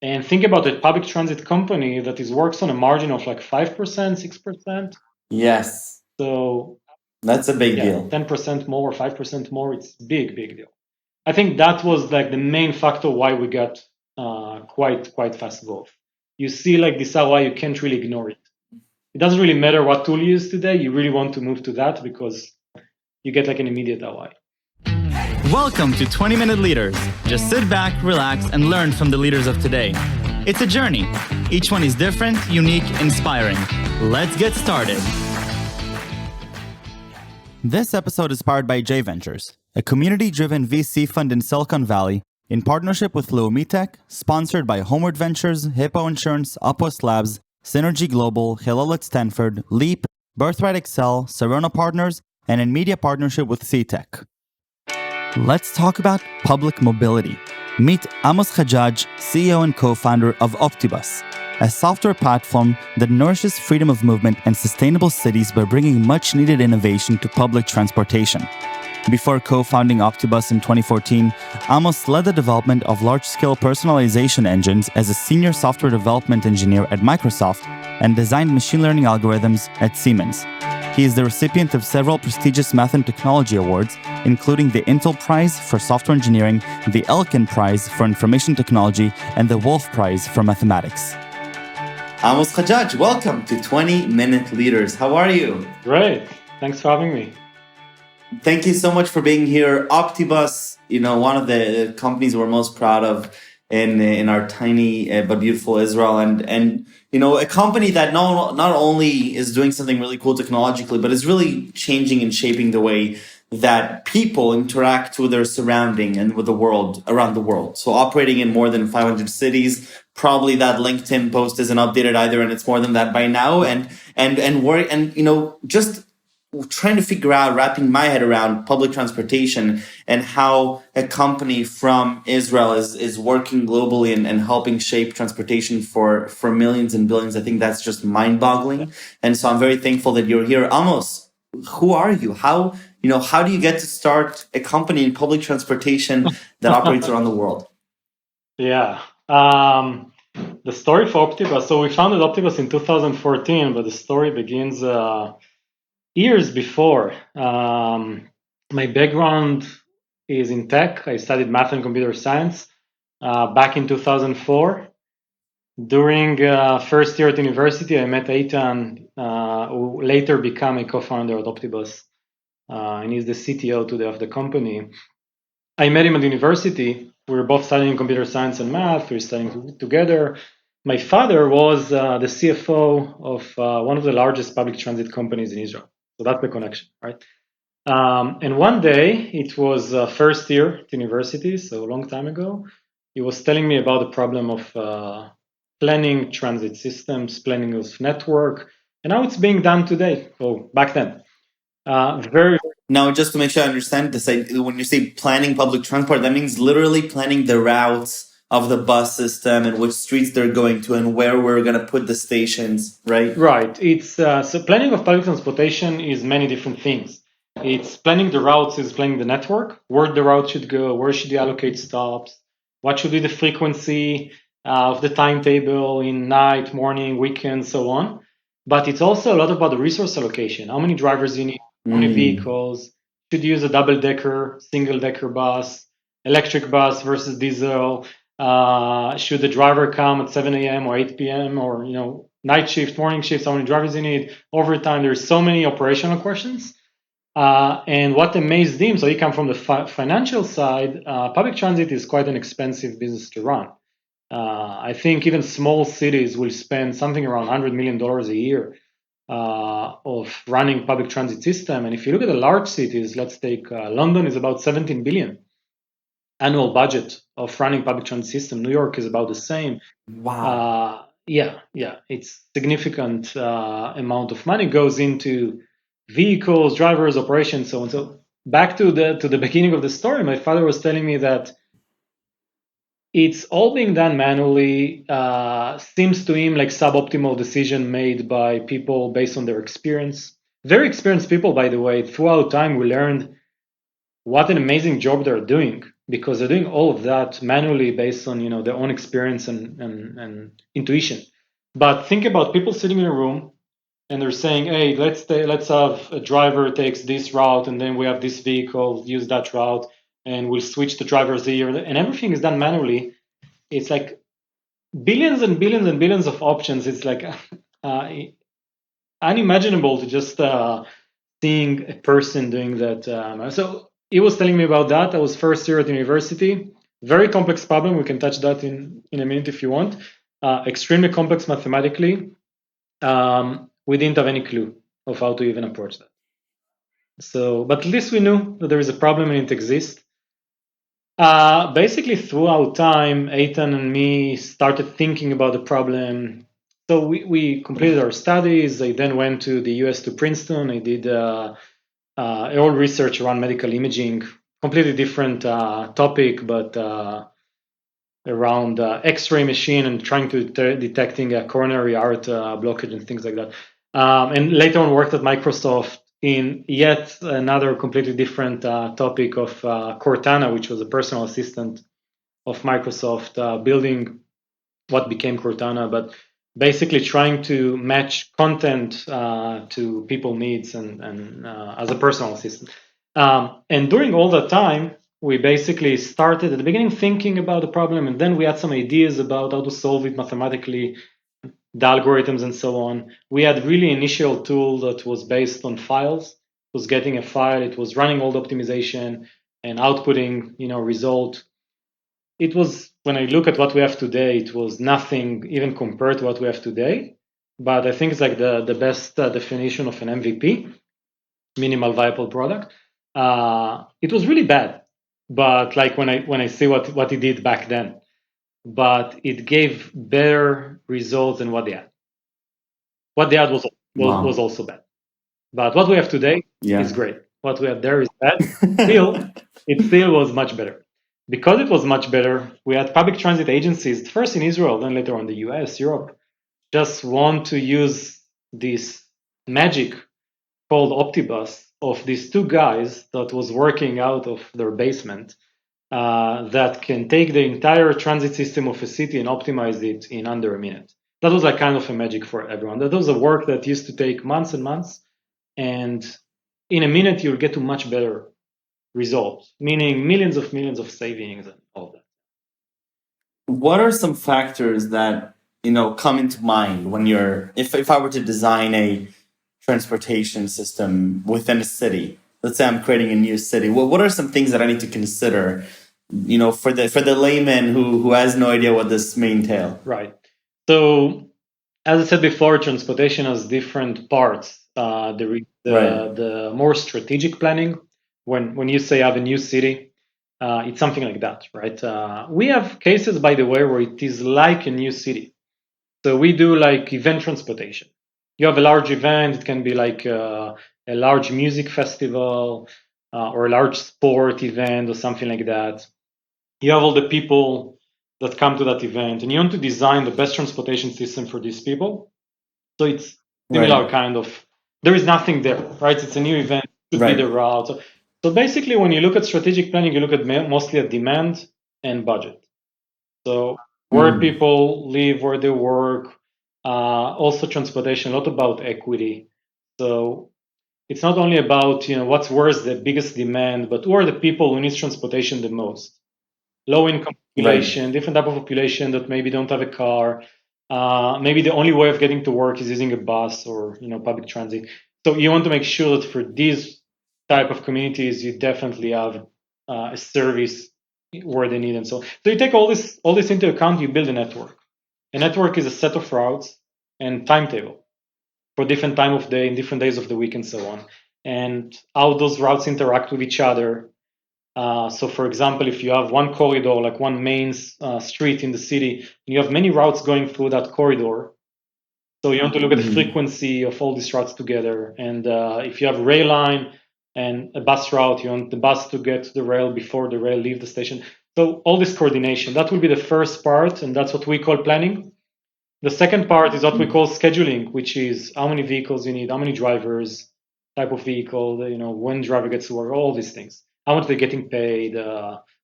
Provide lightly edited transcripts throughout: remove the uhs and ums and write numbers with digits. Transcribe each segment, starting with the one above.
And think about a public transit company that works on a margin of like 5%, 6%. Yes. So that's a big yeah, deal. 10% more, 5% more, it's big deal. I think that was like the main factor why we got quite fast growth. You see like this ROI, you can't really ignore it. It doesn't really matter what tool you use today, you really want to move to that because you get like an immediate ROI. Welcome to 20-Minute Leaders. Just sit back, relax, and learn from the leaders of today. It's a journey. Each one is different, unique, inspiring. Let's get started. This episode is powered by J Ventures, a community-driven VC fund in Silicon Valley, in partnership with Leumi Tech, sponsored by Homeward Ventures, Hippo Insurance, Upwest Labs, Synergy Global, Hillel at Stanford, Leap, Birthright Excel, Serona Partners, and in media partnership with C-Tech. Let's talk about public mobility. Meet Amos Haggiag, CEO and co-founder of Optibus, a software platform that nourishes freedom of movement and sustainable cities by bringing much-needed innovation to public transportation. Before co-founding Optibus in 2014, Amos led the development of large-scale personalization engines as a senior software development engineer at Microsoft and designed machine learning algorithms at Siemens. He is the recipient of several prestigious math and technology awards, including the Intel Prize for Software Engineering, the Elkin Prize for Information Technology, and the Wolf Prize for Mathematics. Amos Haggiag, welcome to 20-Minute Leaders. How are you? Great. Thanks for having me. Thank you so much for being here. Optibus, one of the companies we're most proud of in our tiny but beautiful Israel, and a company that not only is doing something really cool technologically, but is really changing and shaping the way that people interact with their surrounding and with the world around the world. So operating in more than 500 cities, probably that LinkedIn post isn't updated either, and it's more than that by now. Just trying to figure out, wrapping my head around public transportation and how a company from Israel is working globally and helping shape transportation for millions and billions. I think that's just mind-boggling. And so I'm very thankful that you're here. Amos, who are you? How do you get to start a company in public transportation that operates around the world? Yeah. The story for Optibus, so we founded Optibus in 2014, but the story begins years before. My background is in tech. I studied math and computer science back in 2004. During first year at university, I met Eitan, who later became a co-founder at Optibus, and he's the CTO today of the company. I met him at university. We were both studying computer science and math. We were studying together. My father was the CFO of one of the largest public transit companies in Israel. So that's the connection, right? And one day, it was first year at university, so a long time ago, he was telling me about the problem of planning transit systems, planning of network, and how it's being done today. So back then, Now, just to make sure I understand this, when you say planning public transport, that means literally planning the routes of the bus system and which streets they're going to and where we're going to put the stations, right? Right. It's so planning of public transportation is many different things. It's planning the routes, is planning the network, where the route should go, where should you allocate stops, what should be the frequency of the timetable in night, morning, weekend, so on. But it's also a lot about the resource allocation. How many drivers you need, how many vehicles, should you use a double-decker, single-decker bus, electric bus versus diesel, should the driver come at 7 a.m. or 8 p.m. or night shift, morning shift, how many drivers you need, overtime. There's so many operational questions. And what amazed him, so he come from the financial side, public transit is quite an expensive business to run. I think even small cities will spend something around $100 million a year of running public transit system. And if you look at the large cities, let's take London is about 17 billion annual budget of running public transit system. New York is about the same. Wow. Yeah, it's significant amount of money goes into vehicles, drivers, operations, so on. So back to the beginning of the story, my father was telling me that it's all being done manually. Seems to him like suboptimal decision made by people based on their experience. Very experienced people, by the way. Throughout time, we learned what an amazing job they're doing. because they're doing all of that manually based on their own experience and intuition. But think about people sitting in a room and they're saying, "Hey, let's have a driver takes this route, and then we have this vehicle use that route, and we'll switch the drivers here," and everything is done manually. It's like billions and billions and billions of options. It's like unimaginable to just seeing a person doing that. So he was telling me about that. I was first year at university. Very complex problem. We can touch that in a minute if you want. Extremely complex mathematically. We didn't have any clue of how to even approach that. So, but at least we knew that there is a problem and it exists. Basically, throughout time, Eitan and me started thinking about the problem. So we completed our studies. I then went to the US to Princeton. I did all research around medical imaging, completely different topic, but around X-ray machine and trying to detecting a coronary art blockage and things like that. And later on worked at Microsoft in yet another completely different topic of Cortana, which was a personal assistant of Microsoft, building what became Cortana, but basically trying to match content to people needs and as a personal assistant. And during all that time, we basically started at the beginning thinking about the problem, and then we had some ideas about how to solve it mathematically, the algorithms and so on. We had really initial tool that was based on files. It was getting a file, it was running all the optimization and outputting, result. It was, when I look at what we have today, it was nothing even compared to what we have today. But I think it's like the best definition of an MVP, minimal viable product. It was really bad, but like when I see what it did back then, but it gave better results than what they had. What they had was Wow. also bad. But what we have today is Yeah. great. What we have there is bad. Still, it still was much better. Because it was much better, we had public transit agencies, first in Israel, then later on the US, Europe, just want to use this magic called Optibus of these two guys that was working out of their basement that can take the entire transit system of a city and optimize it in under a minute. That was like kind of a magic for everyone. That was a work that used to take months and months, and in a minute you'll get to much better results, meaning millions of savings and all that. What are some factors that come into mind when you're if I were to design a transportation system within a city? Let's say I'm creating a new city. What are some things that I need to consider, for the layman who has no idea what this may entail? Right. So as I said before, transportation has different parts. Right. The more strategic planning, when you say I have a new city, it's something like that, right? We have cases, by the way, where it is like a new city. So we do like event transportation. You have a large event. It can be like a large music festival or a large sport event or something like that. You have all the people that come to that event, and you want to design the best transportation system for these people. So it's similar Right. kind of. There is nothing there, right? It's a new event. It should be the Right. route. So basically, when you look at strategic planning, you look at mostly at demand and budget. So where Mm. people live, where they work, also transportation, a lot about equity. So it's not only about where's the biggest demand, but who are the people who need transportation the most. Low income Right. population, different type of population that maybe don't have a car. Maybe the only way of getting to work is using a bus or public transit. So you want to make sure that for these type of communities, you definitely have a service where they need it. So you take all this into account. You build a network. A network is a set of routes and timetable for different time of day and different days of the week and so on, and how those routes interact with each other. So, for example, if you have one corridor, like one main street in the city, and you have many routes going through that corridor, so you want to look at the Mm-hmm. frequency of all these routes together. And if you have a rail line and a bus route, you want the bus to get to the rail before the rail leave the station. So all this coordination, that will be the first part, and that's what we call planning. The second part is what we call scheduling, which is how many vehicles you need, how many drivers, type of vehicle, when driver gets to work, all these things. How much they're getting paid,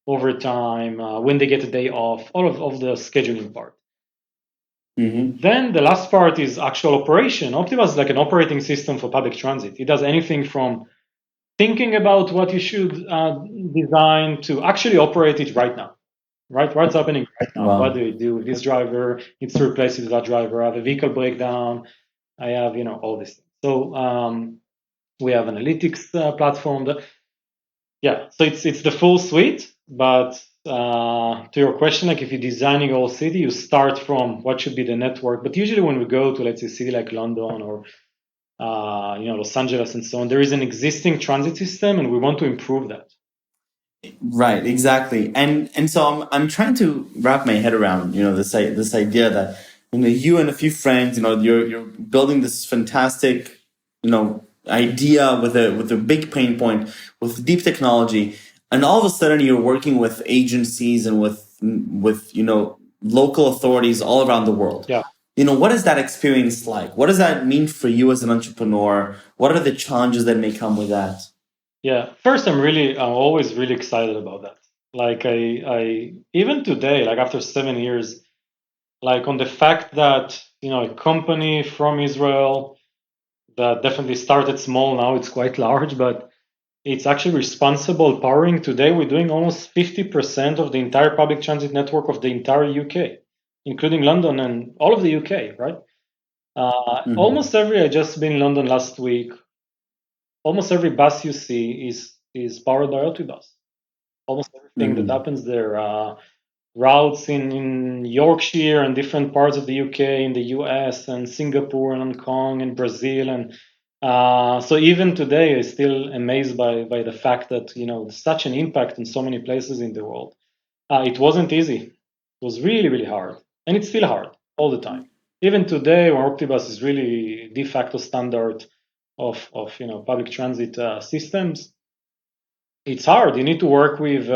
overtime, when they get a day off, all of the scheduling part. Mm-hmm. Then the last part is actual operation. Optibus is like an operating system for public transit. It does anything from thinking about what you should design to actually operate it right now. Right? What's happening right now? What Wow. do we do? This driver needs to replace it with that driver. I have a vehicle breakdown. I have, all this. So we have analytics platform. Yeah, so it's the full suite. But to your question, like if you're designing a whole city, you start from what should be the network. But usually when we go to, let's say, a city like London or Los Angeles and so on, there is an existing transit system, and we want to improve that. Right, exactly. And so I'm trying to wrap my head around, this idea that, you and a few friends, you're building this fantastic, idea with a big pain point, with deep technology, and all of a sudden you're working with agencies and with local authorities all around the world. Yeah. What is that experience like? What does that mean for you as an entrepreneur? What are the challenges that may come with that? Yeah. First, I'm always really excited about that. Like I even today, like after 7 years, like on the fact that a company from Israel that definitely started small, now it's quite large, but it's actually responsible powering today. We're doing almost 50% of the entire public transit network of the entire UK, including London and all of the UK, right? Mm-hmm. Almost every I just been in London last week. Almost every bus you see is powered by Optibus. Almost everything that Mm-hmm. happens there. Routes in Yorkshire and different parts of the UK, in the US and Singapore and Hong Kong and Brazil, and so even today, I'm still amazed by the fact that such an impact in so many places in the world. It wasn't easy. It was really really hard, and it's still hard all the time. Even today, where Optibus is really de facto standard of public transit systems, it's hard. You need to work with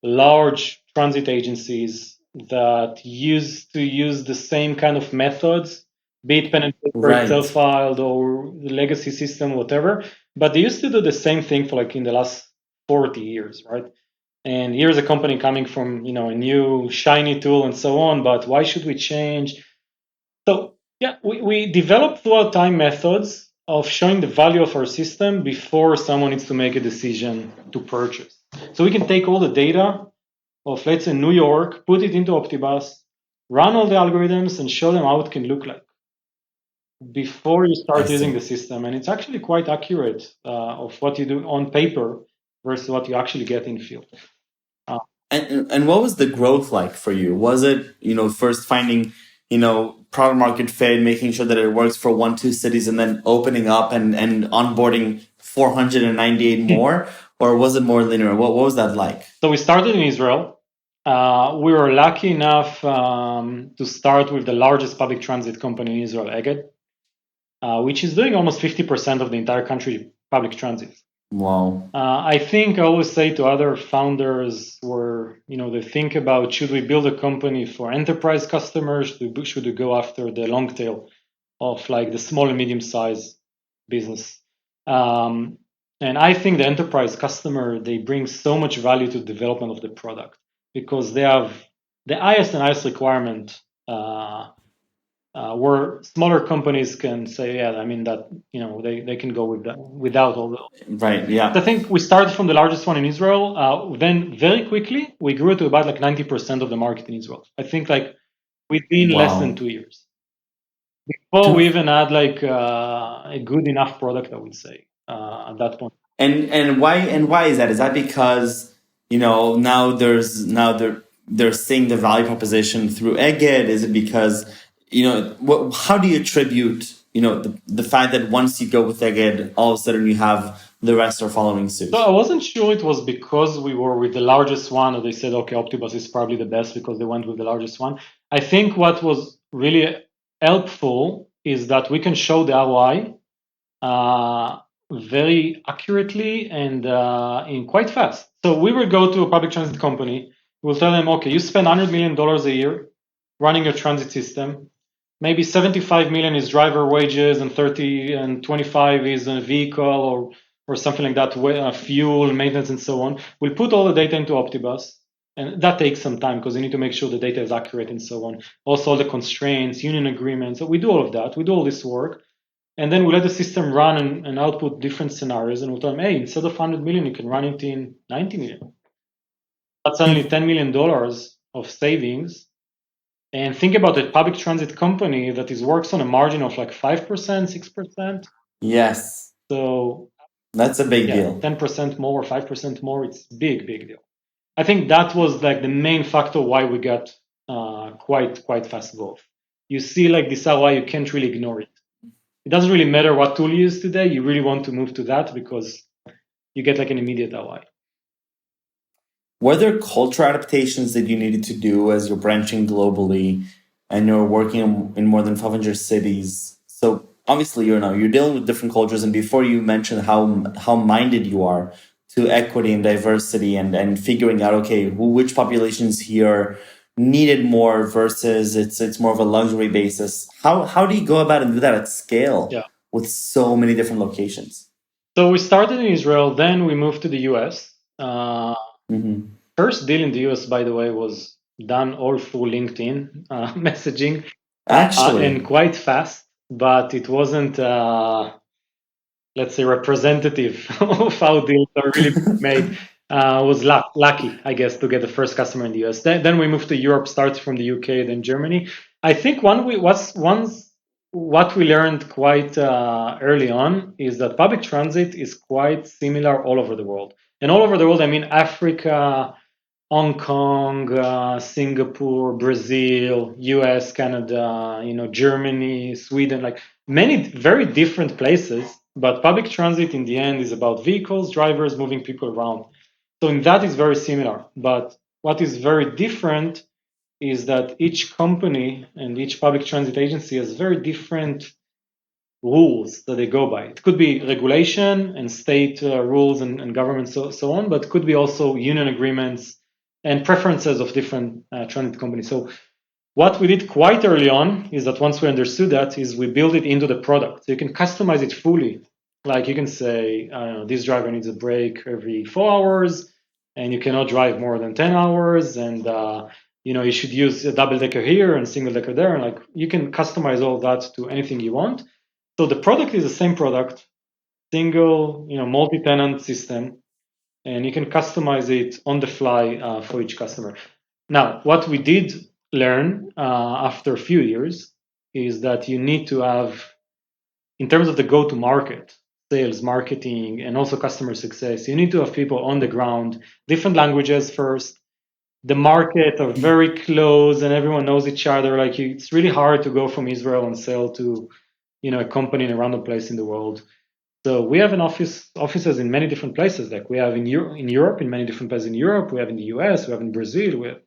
large transit agencies that used to use the same kind of methods, be it pen and paper, Excel Right. filed, or legacy system, whatever. But they used to do the same thing for like in the last 40 years, right? And here's a company coming from a new shiny tool and so on. But why should we change? So yeah, we developed throughout time methods of showing the value of our system before someone needs to make a decision to purchase. So we can take all the data of, let's say, New York, put it into Optibus, run all the algorithms, and show them how it can look like before you I start using see. the system. And it's actually quite accurate of what you do on paper versus what you actually get in field. And what was the growth like for you? Was it, first finding, product market fit, making sure that it works for 1, 2 cities, and then opening up and onboarding 498 more? Or was it more linear? What was that like? So we started in Israel. We were lucky enough to start with the largest public transit company in Israel, Egged, which is doing almost 50% of the entire country public transit. Wow. I think I always say to other founders where they think about, should we build a company for enterprise customers? Should we go after the long tail of like the small and medium size business? And I think the enterprise customer, they bring so much value to the development of the product because they have the highest and highest requirement, where smaller companies can say, yeah, I mean that they can go with that without all the. Right. I Yeah. think we started from the largest one in Israel. Then very quickly we grew to about like 90% of the market in Israel. I think like within less than Wow. 2 years. Before we even had like a good enough product, I would say at that point. And why is that? Is that because now they're seeing the value proposition through Egged? Is it because how do you attribute the fact that once you go with Egged, all of a sudden you have the rest are following So suit? I wasn't sure it was because we were with the largest one, or they said, okay, Optibus is probably the best because they went with the largest one. I think what was really helpful is that we can show the ROI very accurately and in quite fast. So we will go to a public transit company. We'll tell them, okay, you spend $100 million a year running your transit system. Maybe 75 million is driver wages, and 30 and 25 is a vehicle or or something like that, fuel, maintenance, and so on. We'll put all the data into Optibus, and that takes some time because you need to make sure the data is accurate and so on. Also, all the constraints, union agreements. So we do all of that. We do all this work. And then we let the system run and output different scenarios. And we'll tell them, hey, instead of 100 million, you can run it in 90 million. That's only $10 million of savings. And think about a public transit company that works on a margin of like 5%, 6%. Yes. So that's a big deal. 10% more, 5% more, it's big deal. I think that was like the main factor why we got quite fast growth. You see like this ROI, you can't really ignore it. It doesn't really matter what tool you use today. You really want to move to that because you get like an immediate ROI. Were there cultural adaptations that you needed to do as you're branching globally and you're working in more than 500 cities? So obviously, you're dealing with different cultures. And before you mentioned how minded you are to equity and diversity and figuring out, okay, which populations here needed more versus it's more of a luxury basis. How do you go about and do that at scale with so many different locations? So we started in Israel, then we moved to the US. First deal in the US, by the way, was done all through LinkedIn messaging. Actually. And quite fast, but it wasn't, let's say, representative of how deals are really made. Was lucky, I guess, to get the first customer in the US. Then we moved to Europe, started from the UK, then Germany. I think what we learned quite early on is that public transit is quite similar all over the world. And all over the world, I mean Africa, Hong Kong, Singapore, Brazil, US, Canada, Germany, Sweden, like many very different places. But public transit in the end is about vehicles, drivers, moving people around. So in that is very similar. But what is very different is that each company and each public transit agency has very different rules that they go by. It could be regulation and state rules and government so on, but it could be also union agreements and preferences of different transit companies. So what we did quite early on is that once we understood that, is we build it into the product. So you can customize it fully. Like you can say, I don't know, this driver needs a break every 4 hours, and you cannot drive more than 10 hours, and you should use a double decker here and single decker there, and like you can customize all that to anything you want. So the product is the same product, single, multi-tenant system, and you can customize it on the fly for each customer. Now, what we did learn after a few years is that you need to have, in terms of the go-to-market, sales, marketing, and also customer success, you need to have people on the ground, different languages first. The market are very close and everyone knows each other. Like it's really hard to go from Israel and sell to, a company in a random place in the world. So we have offices in many different places. Like we have in Europe, in many different places in Europe. We have in the US. We have in Brazil. We have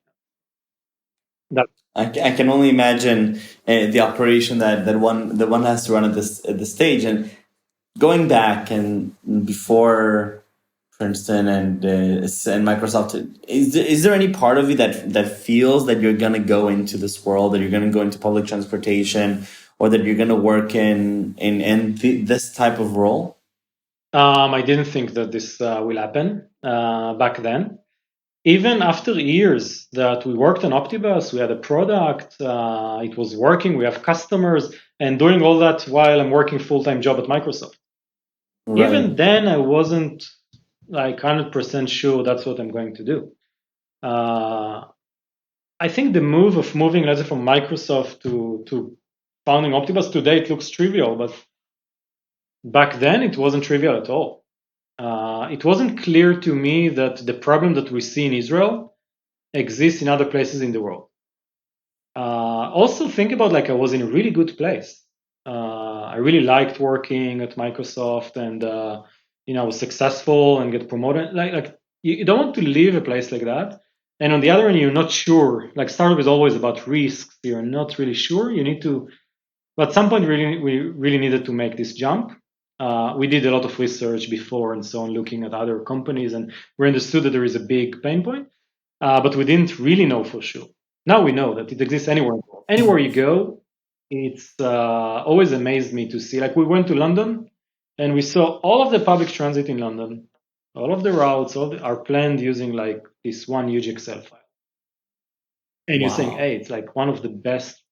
that. I can only imagine the operation that one has to run at this stage. And going back and before Princeton and Microsoft, is there any part of you that feels that you're gonna go into this world, that you're gonna go into public transportation, or that you're gonna work in this type of role? I didn't think that this will happen back then. Even after years that we worked on Optibus, we had a product, it was working, we have customers, and doing all that while I'm working full-time job at Microsoft. Right. Even then, I wasn't like 100% sure that's what I'm going to do. I think the move of moving, let's say, from Microsoft to founding Optibus today, it looks trivial, but back then it wasn't trivial at all. It wasn't clear to me that the problem that we see in Israel exists in other places in the world. Also think about like I was in a really good place. I really liked working at Microsoft and I was successful and get promoted. Like you don't want to leave a place like that. And on the other hand, you're not sure. Like startup is always about risks. You're not really sure. You need to, but at some point we really needed to make this jump. We did a lot of research before and so on, looking at other companies, and we understood that there is a big pain point, but we didn't really know for sure. Now we know that it exists anywhere. Anywhere you go, it's always amazed me to see. Like we went to London, and we saw all of the public transit in London, all of the routes, are planned using like this one huge Excel file. And you're saying, Wow. hey, it's like one of the best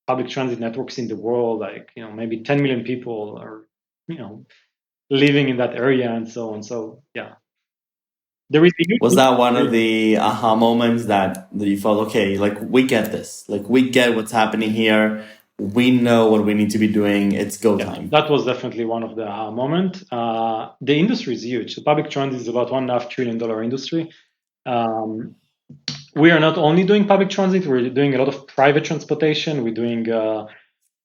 public transit networks in the world. Like, maybe 10 million people are, living in that area and so on. So yeah, there is a huge Was that one of industry. the aha moments that you felt, okay, like we get this, like we get what's happening here, we know what we need to be doing, it's go Yeah, time. that was definitely one of the moment. The industry is huge. The public transit is about $1.5 trillion industry. We are not only doing public transit; we're doing a lot of private transportation. We're doing,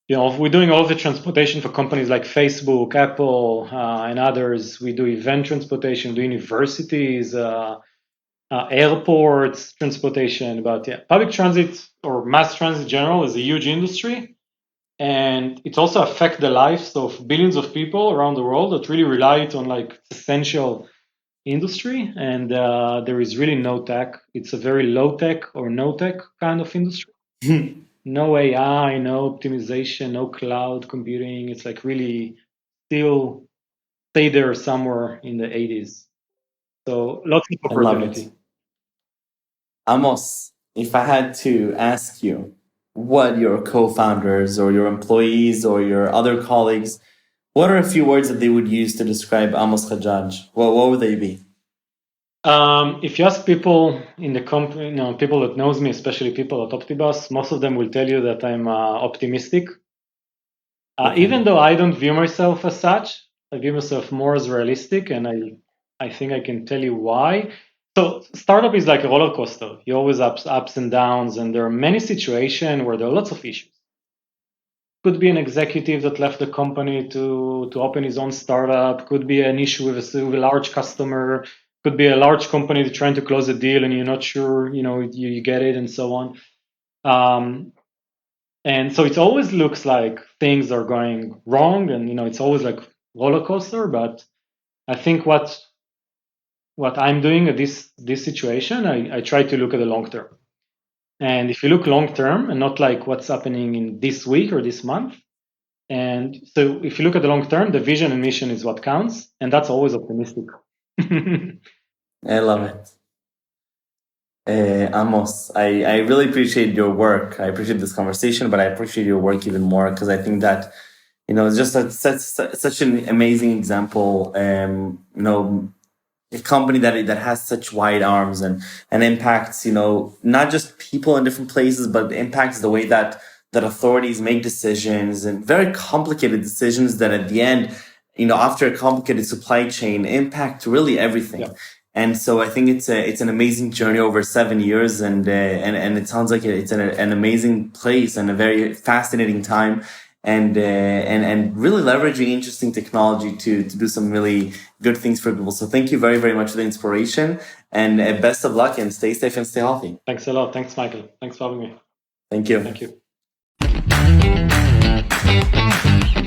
we're doing all the transportation for companies like Facebook, Apple, and others. We do event transportation, do universities, airports transportation. But yeah, public transit or mass transit in general is a huge industry. And it also affects the lives of billions of people around the world that really rely on like essential industry. And there is really no tech. It's a very low tech or no tech kind of industry. No AI, no optimization, no cloud computing. It's like really still stay there somewhere in the 80s. So lots of I love it. opportunity. Amos, if I had to ask you what your co-founders or your employees or your other colleagues, what are a few words that they would use to describe Amos Haggiag? What would they be? If you ask people in the company, people that knows me, especially people at Optibus, most of them will tell you that I'm optimistic. Even Okay. though I don't view myself as such, I view myself more as realistic, and I think I can tell you why. So startup is like a roller coaster. You always ups and downs, and there are many situations where there are lots of issues. Could be an executive that left the company to open his own startup. Could be an issue with a large customer. Could be a large company trying to close a deal and you're not sure, you get it and so on. And so it always looks like things are going wrong, and it's always like roller coaster. But I think what I'm doing at this situation, I try to look at the long term. And if you look long term and not like what's happening in this week or this month, and so if you look at the long term, the vision and mission is what counts, and that's always optimistic. I love it. Amos, I really appreciate your work. I appreciate this conversation, but I appreciate your work even more because I think that, it's just such an amazing example. A company that has such wide arms and impacts, not just people in different places, but impacts the way that authorities make decisions and very complicated decisions that at the end, after a complicated supply chain, impact really everything. Yeah. And so I think it's an amazing journey over 7 years, and it sounds like it's an amazing place and a very fascinating time, and really leveraging interesting technology to do some really good things for people. So thank you very, very much for the inspiration, and best of luck, and stay safe and stay healthy. Thanks a lot. Thanks, Michael. Thanks for having me. Thank you. Thank you.